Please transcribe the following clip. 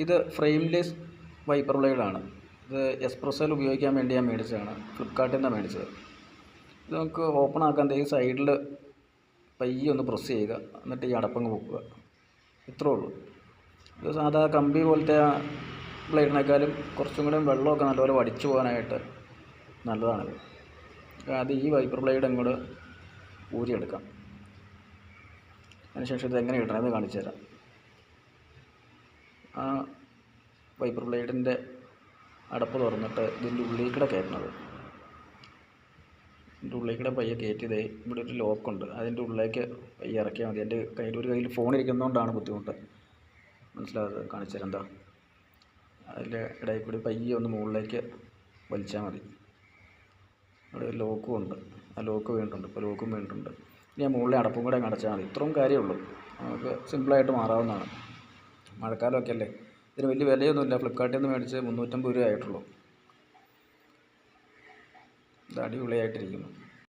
ഇത് frameless wiper ബ്ലേഡാണ്. ഇത് എസ്പ്രസ്സോയിൽ ഉപയോഗിക്കാൻ വേണ്ടി ഞാൻ മേടിച്ചതാണ്. ഫ്ലിപ്കാർട്ടിൽ നിന്നാണ് മേടിച്ചത്. ഇത് നമുക്ക് ഓപ്പൺ ആക്കാൻ ഈ സൈഡിൽ പയ്യെ ഒന്ന് പ്രസ് ചെയ്യുക, എന്നിട്ട് ഈ അടപ്പങ്ങ് പൊക്കുക. ഇത്രേ ഉള്ളൂ. ഇത് സാധാ കമ്പി പോലത്തെ ആ ബ്ലേഡിനേക്കാളും കുറച്ചും കൂടെ വെള്ളമൊക്കെ നല്ലപോലെ വടിച്ചു പോകാനായിട്ട് നല്ലതാണിത്. അത് ഈ വൈപ്പർ ബ്ലേഡ് അങ്ങോട്ട് ഊരിയെടുക്കാം. അതിനുശേഷം ഇത് എങ്ങനെ ഇടണമെന്ന് കാണിച്ചു തരാം. ആ വൈപ്പർ ബ്ലേഡിൻ്റെ അടപ്പ് തുറന്നിട്ട് ഇതിൻ്റെ ഉള്ളിൽ കൂടെ കയറ്റണത്. ഇതിൻ്റെ ഉള്ളിൽ കൂടെ പയ്യെ കയറ്റിയത് ഇവിടെ ഒരു ലോക്കുണ്ട്, അതിൻ്റെ ഉള്ളിലേക്ക് പയ്യെ ഇറക്കിയാൽ മതി. എൻ്റെ ഒരു കയ്യിൽ ഫോൺ ഇരിക്കുന്നതുകൊണ്ടാണ് ബുദ്ധിമുട്ട്. മനസ്സിലാകാതെ കാണിച്ചു തരാം. എന്താ അതിൻ്റെ ഇടയിൽ കൂടി പയ്യെ ഒന്ന് മുകളിലേക്ക് വലിച്ചാൽ മതി. അവിടെ ഒരു ലോക്കും ഉണ്ട്, ആ ലോക്ക് വീണിട്ടുണ്ട്. ഇപ്പോൾ ലോക്കും വീണിട്ടുണ്ട്. ഇനി ആ മുകളിലെ അടപ്പും കൂടെ അടച്ചാൽ മതി. ഇത്രയും കാര്യമുള്ളൂ. നമുക്ക് സിമ്പിളായിട്ട് മാറാവുന്നതാണ്. മഴക്കാലമൊക്കെ അല്ലേ. ഇതിന് വലിയ വിലയൊന്നുമില്ല. ഫ്ലിപ്കാർട്ടിൽ നിന്ന് മേടിച്ച് 350 രൂപ ആയിട്ടുള്ളൂ. ഇത് അടിപൊളിയായിട്ടിരിക്കുന്നു.